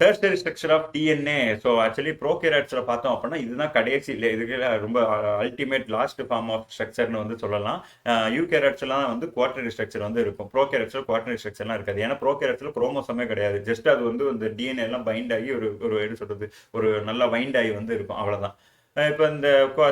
Tertiary structure of DNA. So actually ப்ரோகேரியட்ஸ்ல பார்த்தோம் அப்படின்னா இதுதான் கடைசி இதுக்கு ரொம்ப அல்டிமேட் லாஸ்ட் ஃபார்ம் ஆஃப் ஸ்ட்ரக்சர்னு வந்து சொல்லலாம். யூகேரியட்ஸ்லாம் வந்து குவாட்டர்னரி ஸ்ட்ரக்சர் வந்து இருக்கும். ப்ரோகேரியட்ஸ்ல குவாட்டர்னரி ஸ்ட்ரக்சர்லாம் இருக்காது. ஏன்னா ப்ரோகேரியட்ஸ்ல குரோமோசோமே கிடையாது. ஜஸ்ட் அது வந்து இந்த டிஎன்ஏ எல்லாம் பைண்ட் ஆகி ஒரு ஒரு என்ன சொல்றது, ஒரு நல்லா பைண்ட் ஆகி வந்து இருக்கும், அவ்வளவுதான். இப்போ இந்த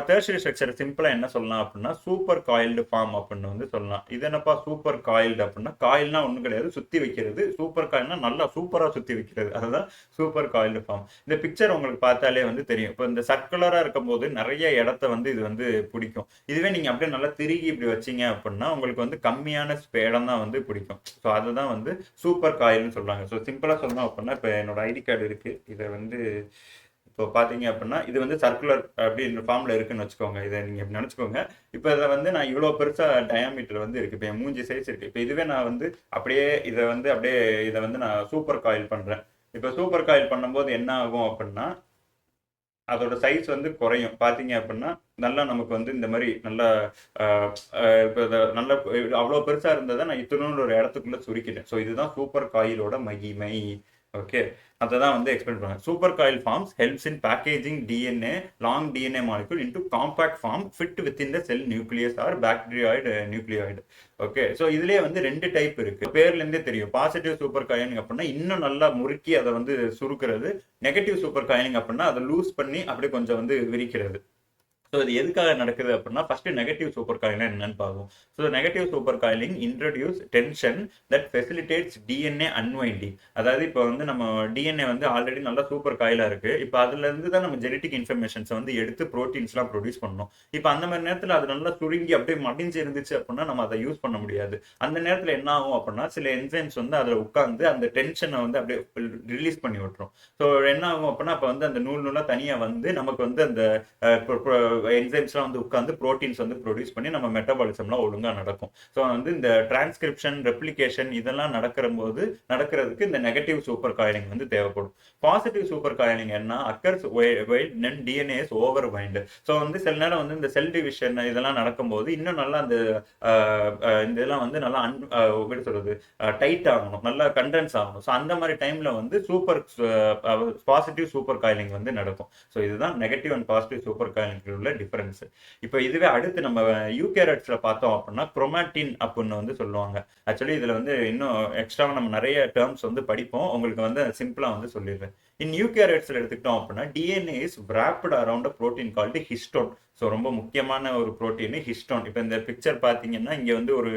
டெர்ஷரி ஸ்ட்ரக்சர் சிம்பிளா என்ன சொல்லலாம் அப்படின்னா சூப்பர் காயில்டு ஃபார்ம் அப்படின்னு வந்து சொல்லலாம். இது என்னப்பா சூப்பர் காயில்டு அப்படின்னா, காயில்னா ஒன்றும் கிடையாது, சுத்தி வைக்கிறது. சூப்பர் காயில்னா நல்லா சூப்பரா சுத்தி வைக்கிறது, அதுதான் சூப்பர் காயில்டு ஃபார்ம். இந்த பிக்சர் உங்களுக்கு பார்த்தாலே வந்து தெரியும். இப்போ இந்த சர்க்குலரா இருக்கும் போது நிறைய இடத்த வந்து இது வந்து பிடிக்கும். இதுவே நீங்க அப்படியே நல்லா திருகி இப்படி வச்சீங்க அப்படின்னா உங்களுக்கு வந்து கம்மியான இடம் தான் வந்து பிடிக்கும். ஸோ அதுதான் வந்து சூப்பர் காயில்னு சொல்றாங்க. ஸோ சிம்பிளா சொல்லணும் அப்படின்னா, இப்போ என்னோட ஐடி கார்டு இருக்கு, இதை வந்து இப்போ பார்த்தீங்க அப்படின்னா இது வந்து சர்க்குலர் அப்படின்ற ஃபார்மில் இருக்குன்னு வச்சுக்கோங்க. இதை நீங்கள் இப்படி நினச்சிக்கோங்க. இப்போ இதை வந்து நான் இவ்வளோ பெருசாக டயாமீட்டர் வந்து இருக்குது. இப்போ என் மூஞ்சி சைஸ் இருக்குது. இப்போ இதுவே நான் வந்து அப்படியே இதை வந்து நான் சூப்பர் காயில் பண்ணுறேன். இப்போ சூப்பர் காயில் பண்ணும்போது என்ன ஆகும் அப்படின்னா அதோட சைஸ் வந்து குறையும். பார்த்தீங்க அப்படின்னா நல்லா நமக்கு வந்து இந்த மாதிரி நல்லா இப்போ நல்லா அவ்வளோ பெருசாக இருந்ததை நான் இத்தனோட ஒரு இடத்துக்குள்ளே சுருக்கிட்டேன். ஸோ இதுதான் சூப்பர் காயிலோட மகிமை. ஓகே, அதை தான் வந்து எக்ஸ்பிளைன் பண்ணுவாங்க. Super coil forms helps in packaging DNA long DNA molecule into compact form fit within the cell nucleus or bacterial nucleoid. Okay, so இதுலேயே வந்து 2 டைப் இருக்கு. பேர்லேருந்தே தெரியும். பாசிட்டிவ் சூப்பர் காயிலிங் அப்படின்னா இன்னும் நல்லா முறுக்கி அதை வந்து சுருக்கிறது. நெகட்டிவ் சூப்பர் காயிலிங் அப்படின்னா அதை லூஸ் பண்ணி அப்படியே கொஞ்சம் வந்து விரிக்கிறது. ஸோ இது எதுக்காக நடக்குது அப்படின்னா ஃபர்ஸ்ட் நெகட்டிவ் சூப்பர் காயிலிங் என்னன்னு பார்ப்போம். So negative super coiling introduce tension that facilitates DNA unwinding. அதாவது இப்போ வந்து நம்ம டிஎன்ஏ வந்து ஆல்ரெடி நல்லா சூப்பர் காயிலாக இருக்கு. இப்போ அதுல இருந்து தான் நம்ம ஜெனட்டிக் இன்ஃபர்மேஷன்ஸ் வந்து எடுத்து ப்ரோட்டீன்ஸ்லாம் ப்ரொடியூஸ் பண்ணணும். இப்போ அந்த மாதிரி நேரத்தில் அது நல்லா சுருங்கி அப்படியே மடிஞ்சு இருந்துச்சு அப்படின்னா நம்ம அதை யூஸ் பண்ண முடியாது. அந்த நேரத்தில் என்ன ஆகும் அப்படின்னா சில என்சைம்ஸ் வந்து அதில் உட்காந்து அந்த டென்ஷனை வந்து அப்படியே ரிலீஸ் பண்ணி விட்டுரும். ஸோ என்ன ஆகும் அப்படின்னா அப்போ வந்து அந்த நூலாக தனியாக வந்து நமக்கு வந்து அந்த என்சைம்ஸ்லாம் வந்து உட்காந்து ப்ரோட்டீன்ஸ் வந்து ப்ரொடியூஸ் பண்ணி நம்ம மெட்டபாலிசம்லாம் ஒழுங்காக நடக்கும். ஸோ வந்து இந்த டிரான்ஸ்கிரிப்ஷன் ரெப்ளிகேஷன் இதெல்லாம் நடக்கிறதுக்கு இந்த நெகட்டிவ் சூப்பர் காயிலிங் வந்து தேவைப்படும். பாசிட்டிவ் சூப்பர் காயிலிங் என்ன occurs when DNA is overbind. So வந்து சில நேரம் வந்து இந்த செல் டிவிஷன் இதெல்லாம் நடக்கும்போது இன்னும் நல்லா அந்த இதெல்லாம் வந்து நல்லா எப்படி சொல்றது டைட் ஆகணும், நல்லா கண்டென்ஸ் ஆகணும். ஸோ அந்த மாதிரி டைம்ல வந்து பாசிட்டிவ் சூப்பர் காயிலிங் வந்து நடக்கும். ஸோ இதுதான் negative and positive super coiling உள்ள டிஃபரன்ஸ். இப்போ இதுவே அடுத்து நம்ம யூகேரியட்ஸ்ல பார்த்தோம் அப்படின்னா குரோமாட்டின் அப்படின்னு வந்து சொல்லுவாங்க. ஆக்சுவலி இதுல வந்து இன்னும் எக்ஸ்ட்ராவா நம்ம நிறைய டேர்ம்ஸ் வந்து படிப்போம். உங்களுக்கு வந்து சிம்பிளா வந்து சொல்லிடுறேன். இன் யூகேரியட்ஸ்ல எடுத்துக்கிட்டோம் அப்படின்னா DNA is wrapped around a protein called histone. So ரொம்ப முக்கியமான ஒரு ப்ரோட்டீன் ஹிஸ்டோன். இப்போ இந்த பிக்சர் பார்த்தீங்கன்னா இங்கே வந்து ஒரு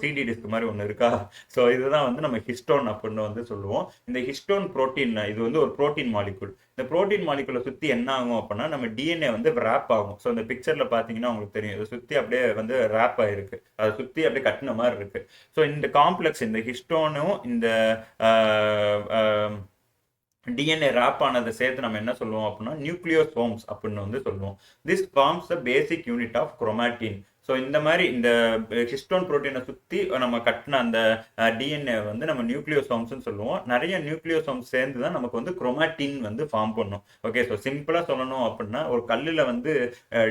சிடி டிஸ்க் மாதிரி ஒன்று இருக்கா. ஸோ இதுதான் வந்து நம்ம ஹிஸ்டோன் அப்படின்னு வந்து சொல்லுவோம். இந்த ஹிஸ்டோன் ப்ரோட்டீன் இது வந்து ஒரு ப்ரோட்டீன் மாலிகுல். இந்த ப்ரோட்டீன் மாலிகுலை சுற்றி என்ன ஆகும் அப்படின்னா நம்ம டிஎன்ஏ வந்து ரேப் ஆகும். ஸோ இந்த பிக்சரில் பார்த்தீங்கன்னா உங்களுக்கு தெரியும், இதை சுற்றி அப்படியே வந்து ரேப் ஆகிருக்கு, அதை சுற்றி அப்படியே கட்டின மாதிரி இருக்கு. ஸோ இந்த காம்ப்ளெக்ஸ் இந்த ஹிஸ்டோனும் இந்த டிஎன்ஏ ரேப் ஆனதை சேர்த்து நம்ம என்ன சொல்லுவோம் அப்படின்னா நியூக்ளியோசோம்ஸ் அப்படின்னு வந்து சொல்லுவோம். This forms the basic unit of chromatin. So இந்த மாதிரி இந்த ஹிஸ்டோன் ப்ரோட்டீனை சுற்றி நம்ம கட்டின அந்த டிஎன்ஏ வந்து நம்ம நியூக்ளியோசோம்ஸ்ன்னு சொல்லுவோம். நிறைய நியூக்ளியோசோம்ஸ் சேர்ந்து தான் நமக்கு வந்து குரோமாட்டின் வந்து ஃபார்ம் பண்ணும். ஓகே, ஸோ சிம்பிளாக சொல்லணும் அப்படின்னா ஒரு கல்லில் வந்து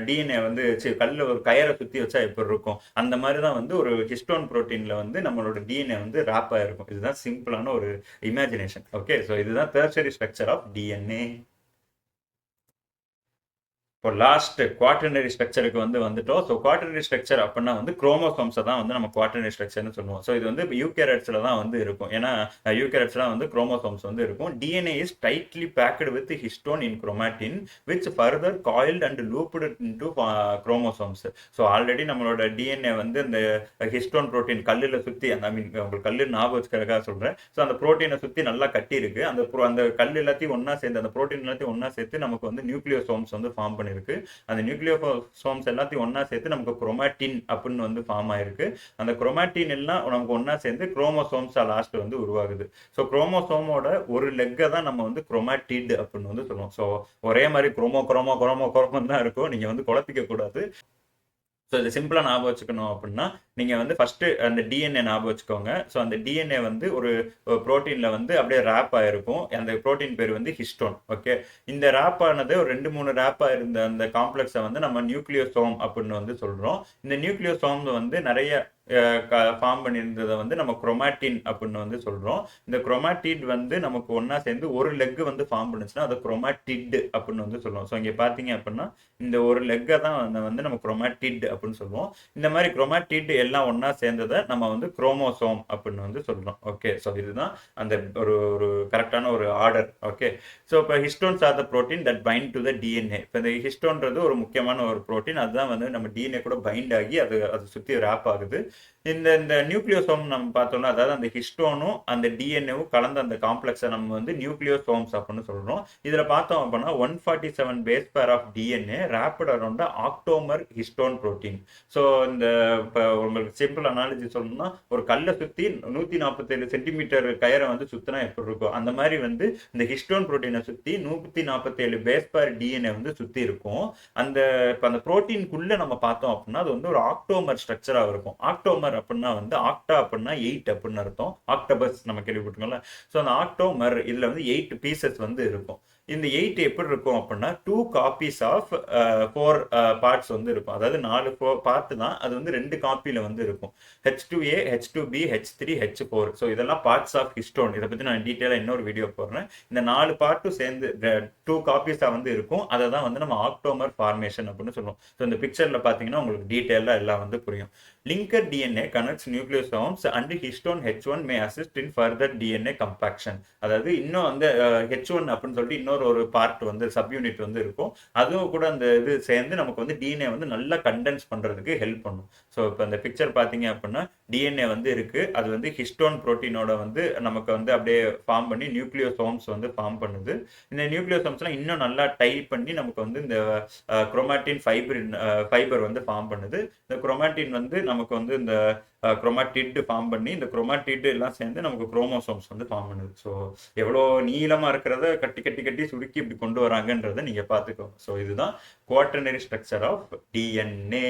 டிஎன்ஏ வந்து கல்லில் ஒரு கயரை சுற்றி வச்சா எப்படி இருக்கும் அந்த மாதிரி தான் வந்து ஒரு ஹிஸ்டோன் ப்ரோட்டீனில் வந்து நம்மளோட டிஎன்ஏ வந்து ரேப் ஆகிருக்கும். இதுதான் சிம்பிளான ஒரு இமேஜினேஷன். ஓகே, ஸோ இதுதான் டெர்ஷரி ஸ்ட்ரக்சர் ஆஃப் டிஎன்ஏ. இப்போ லாஸ்ட் குவாட்டர்னரி ஸ்ட்ரக்சருக்கு வந்துட்டோம். ஸோ குவாட்டர்னரி ஸ்ட்ரக்சர் அப்படின்னா வந்து குரோமோசோம்ஸை தான் வந்து நம்ம குவாட்டர்னரி ஸ்ட்ரக்சர்னு சொல்லுவோம். ஸோ இது வந்து யூகேரியட்ஸ்ல தான் வந்து இருக்கும். ஏன்னா யூகேரியட்ஸ்ல வந்து குரோமோசோம்ஸ் வந்து இருக்கும். DNA is tightly packed with histone in chromatin which further coiled and looped into chromosomes. So already நம்மளோட டிஎன்ஏ வந்து இந்த ஹிஸ்டோன் ப்ரோட்டீன் கல்லில் சுற்றி அந்த உங்களுக்கு கல்லு ஞாபகம் வச்சுக்கிறதுக்காக சொல்கிறேன். ஸோ அந்த ப்ரோட்டீனை சுற்றி நல்லா கட்டி இருக்கு. அந்த கல் எல்லாத்தையும் ஒன்றா சேர்ந்து அந்த ப்ரோட்டீன் எல்லாத்தையும் ஒன்றா சேர்த்து நமக்கு வந்து நியூக்ளியோசோம்ஸ் வந்து ஃபார்ம் பண்ணி இருக்கு. அந்த நியூக்ளியோசோம்ஸ் எல்லாத்தையும் ஒன்னா சேர்த்து நமக்கு குரோமாட்டின் அப்படின்னு வந்து ஃபார்ம் ஆயிருக்கு. அந்த குரோமாட்டின் எல்லாம் நமக்கு ஒன்னா சேர்ந்து குரோமோசோம்ஸா லாஸ்ட் வந்து உருவாகுது. ஸோ குரோமோசோமோட ஒரு லெக்கை தான் நம்ம வந்து குரோமாட்டிட் அப்படின்னு வந்து சொல்லுவோம். ஸோ ஒரே மாதிரி குரோமோ தான் இருக்கும். நீங்க வந்து குழப்பிக்க கூடாது. ஸோ இது சிம்பிளாக ஞாபகம் வச்சுக்கணும் அப்படின்னா நீங்கள் வந்து ஃபஸ்ட்டு அந்த டிஎன்ஏ ஞாபகம் வச்சுக்கோங்க. ஸோ அந்த டிஎன்ஏ வந்து ஒரு ப்ரோட்டீனில் வந்து அப்படியே ரேப் ஆகிருக்கும். அந்த ப்ரோட்டீன் பேர் வந்து ஹிஸ்டோன். ஓகே, இந்த ரேப் ஆனது ஒரு 2-3 ரேப்பாக இருந்த அந்த காம்ப்ளெக்ஸை வந்து நம்ம நியூக்ளியோசோம் அப்படின்னு வந்து சொல்கிறோம். இந்த நியூக்ளியோசோம் வந்து நிறைய ஃபார்ம் பண்ணியிருந்ததை வந்து நம்ம குரோமாட்டின் அப்படின்னு வந்து சொல்றோம். இந்த குரோமாட்டிட் வந்து நமக்கு ஒண்ணா சேர்ந்து ஒரு லெக் வந்து ஃபார்ம் பண்ணுச்சுன்னா அதை குரோமாட்டிட் அப்படின்னு வந்து சொல்லுவோம். ஸோ இங்க பாத்தீங்க அப்படின்னா இந்த ஒரு லெக்கை தான் வந்து நம்ம குரோமாட்டிட் அப்படின்னு சொல்லுவோம். இந்த மாதிரி குரோமாட்டிட் எல்லாம் ஒண்ணா சேர்ந்ததை நம்ம வந்து குரோமோசோம் அப்படின்னு வந்து சொல்றோம். ஓகே, ஸோ இதுதான் அந்த ஒரு ஒரு கரெக்டான ஒரு ஆர்டர். ஓகே, ஸோ இப்போ histones R the protein that find to the DNA. இப்போ இந்த ஹிஸ்டோன்றது ஒரு முக்கியமான ஒரு ப்ரோட்டீன், அதுதான் வந்து நம்ம டிஎன்ஏ கூட பைண்ட் ஆகி அது சுற்றி ரேப் ஆகுது. இந்த இந்த நியூக்ளியோசோம் நம்ம பார்த்தோம்னா, அதாவது அந்த ஹிஸ்டோனும் அந்த டிஎன்ஏவும் கலந்த அந்த காம்ப்ளெக்ஸை நம்ம வந்து நியூக்ளியோசோம்ஸ் அப்படின்னு சொல்றோம். இதில் பார்த்தோம் அப்படின்னா 147 base pair of DNA wrapped around octamer histone protein. So இந்த இப்போ உங்களுக்கு சிம்பிள் அனாலஜி சொல்லணும்னா, ஒரு கல்லை சுற்றி 147 சென்டிமீட்டர் கயரை வந்து சுற்றினா எப்படி இருக்கும், அந்த மாதிரி வந்து இந்த ஹிஸ்டோன் ப்ரோட்டீனை சுற்றி 147 பேஸ் பேர் டிஎன்ஏ வந்து சுற்றி இருக்கும். அந்த இப்போ அந்த ப்ரோட்டீனுக்குள்ளே நம்ம பார்த்தோம் அப்படின்னா அது வந்து ஒரு ஆக்டோமர் ஸ்ட்ரக்சராக இருக்கும். ஆக்டோமர் அப்படின்னா வந்து ஆக்டா அப்படின்னா 8 அப்படின்னு அர்த்தம். ஆக்டோபஸ் நம்ம கேள்விப்பட்டிருக்கோம்ல. ஸோ அந்த ஆக்டோமர் இதுல வந்து 8 பீசஸ் வந்து இருக்கும். இந்த 8 எப்படி இருக்கும் அப்படின்னா 2 காப்பீஸ் ஆஃப் 4 பார்ட்ஸ் வந்து இருக்கும். அதாவது 4 பார்ட் தான், அது வந்து 2 காப்பியில வந்து இருக்கும். H2A, H2B, H3, H4. So இதெல்லாம் பார்ட்ஸ் ஆஃப் ஹிஸ்டோன். இதை பத்தி நான் டீட்டெயிலாக இன்னொரு வீடியோ போடுறேன். இந்த 4 பார்ட்டும் சேர்ந்து 2 காப்பீஸா வந்து இருக்கும். அதை தான் வந்து நம்ம ஆக்டோமர் ஃபார்மேஷன் அப்படின்னு சொல்லுவோம். ஸோ இந்த பிக்சர்ல பாத்தீங்கன்னா உங்களுக்கு டீட்டெயிலாக எல்லாம் வந்து புரியும். Linker DNA connects nucleosomes and histone H1 may assist in further DNA compaction. அதாவது இன்னும் வந்து H1 அப்படின்னு சொல்லிட்டு இன்னொரு ஒரு பார்ட் வந்து சப் யூனிட் வந்து இருக்கும். அதுவும் கூட அந்த இது சேர்ந்து நமக்கு வந்து டிஎன்ஏ வந்து நல்லா கண்டென்ஸ் பண்றதுக்கு ஹெல்ப் பண்ணும். ஸோ இப்போ இந்த பிக்சர் பார்த்தீங்க அப்படின்னா டிஎன்ஏ வந்து இருக்கு, அது வந்து ஹிஸ்டோன் புரோட்டீனோட வந்து நமக்கு வந்து அப்படியே ஃபார்ம் பண்ணி நியூக்ளியோசோம்ஸ் வந்து ஃபார்ம் பண்ணுது. இந்த நியூக்ளியோசோம்ஸ்லாம் இன்னும் நல்லா டைப் பண்ணி நமக்கு வந்து இந்த குரோமாட்டின் ஃபைபர் வந்து ஃபார்ம் பண்ணுது. இந்த குரோமாட்டின் வந்து நமக்கு வந்து இந்த குரோமாட்டிட் ஃபார்ம் பண்ணி இந்த குரோமாட்டிட் எல்லாம் சேர்ந்து நமக்கு குரோமோசோம்ஸ் வந்து ஃபார்ம் பண்ணுது. ஸோ எவ்வளோ நீளமா இருக்கிறத கட்டி கட்டி கட்டி சுருக்கி இப்படி கொண்டு வராங்கன்றதை நீங்க பார்த்துக்கோங்க. ஸோ இதுதான் குவாட்டர்னரி ஸ்ட்ரக்சர் ஆஃப் டிஎன்ஏ.